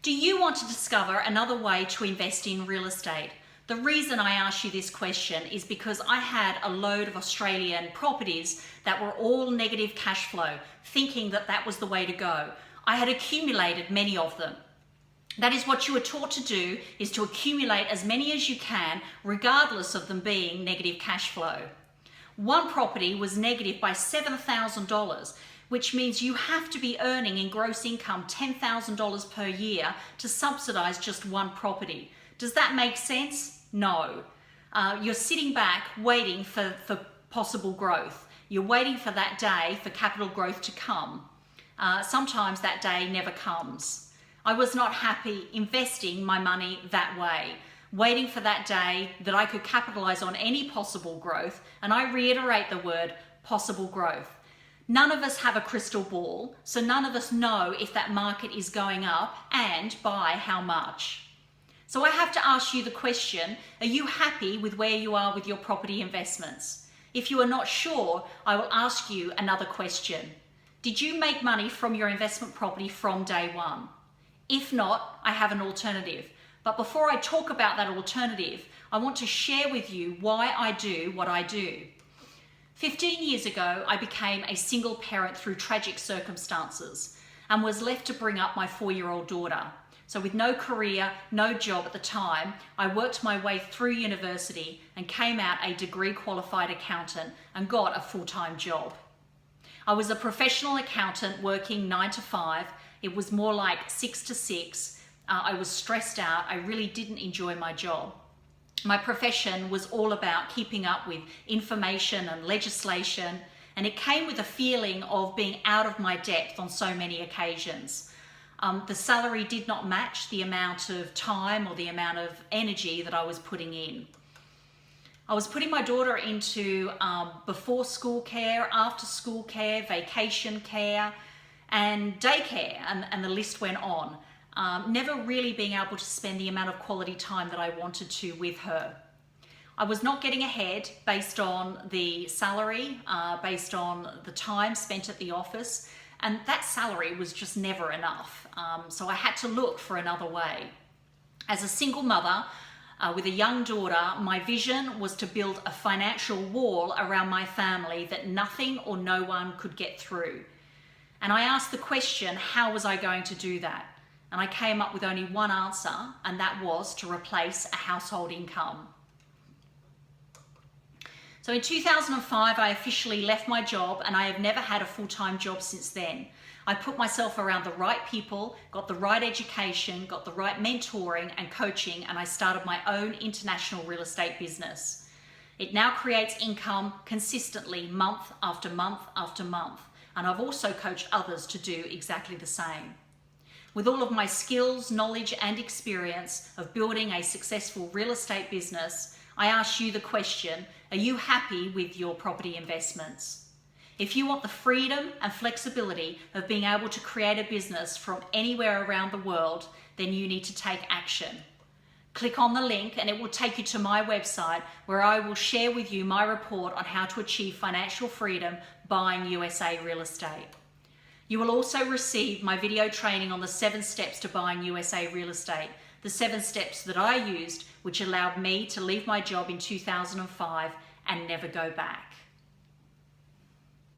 Do you want to discover another way to invest in real estate? The reason I ask you this question is because I had a load of Australian properties that were all negative cash flow, thinking that that was the way to go. I had accumulated many of them. That is what you are taught to do, is to accumulate as many as you can, regardless of them being negative cash flow. One property was negative by $7,000, which means you have to be earning in gross income $10,000 per year to subsidize just one property. Does that make sense? No. You're sitting back waiting for possible growth. You're waiting for that day for capital growth to come. Sometimes that day never comes. I was not happy investing my money that way, waiting for that day that I could capitalize on any possible growth, and I reiterate the word possible growth. None of us have a crystal ball, so none of us know if that market is going up and by how much. So I have to ask you the question, are you happy with where you are with your property investments? If you are not sure, I will ask you another question. Did you make money from your investment property from day one? If not, I have an alternative. But before I talk about that alternative, I want to share with you why I do what I do. 15 years ago, I became a single parent through tragic circumstances and was left to bring up my 4-year-old daughter. So with no career, no job at the time, I worked my way through university and came out a degree qualified accountant and got a full-time job. I was a professional accountant working 9 to 5. It was more like 6 to 6. I was stressed out. I really didn't enjoy my job. My profession was all about keeping up with information and legislation, and it came with a feeling of being out of my depth on so many occasions. The salary did not match the amount of time or the amount of energy that I was putting in. I was putting my daughter into before school care, after school care, vacation care, and daycare, and the list went on. Never really being able to spend the amount of quality time that I wanted to with her. I was not getting ahead based on the salary, based on the time spent at the office, and that salary was just never enough. So I had to look for another way. As a single mother with a young daughter, my vision was to build a financial wall around my family that nothing or no one could get through. And I asked the question, how was I going to do that? And I came up with only one answer, and that was to replace a household income. So in 2005, I officially left my job, and I have never had a full-time job since then. I put myself around the right people, got the right education, got the right mentoring and coaching, and I started my own international real estate business. It now creates income consistently month after month after month, and I've also coached others to do exactly the same. With all of my skills, knowledge, and experience of building a successful real estate business, I ask you the question, are you happy with your property investments? If you want the freedom and flexibility of being able to create a business from anywhere around the world, then you need to take action. Click on the link and it will take you to my website, where I will share with you my report on how to achieve financial freedom buying USA real estate. You will also receive my video training on the 7 steps to buying USA real estate, the 7 steps that I used, which allowed me to leave my job in 2005 and never go back.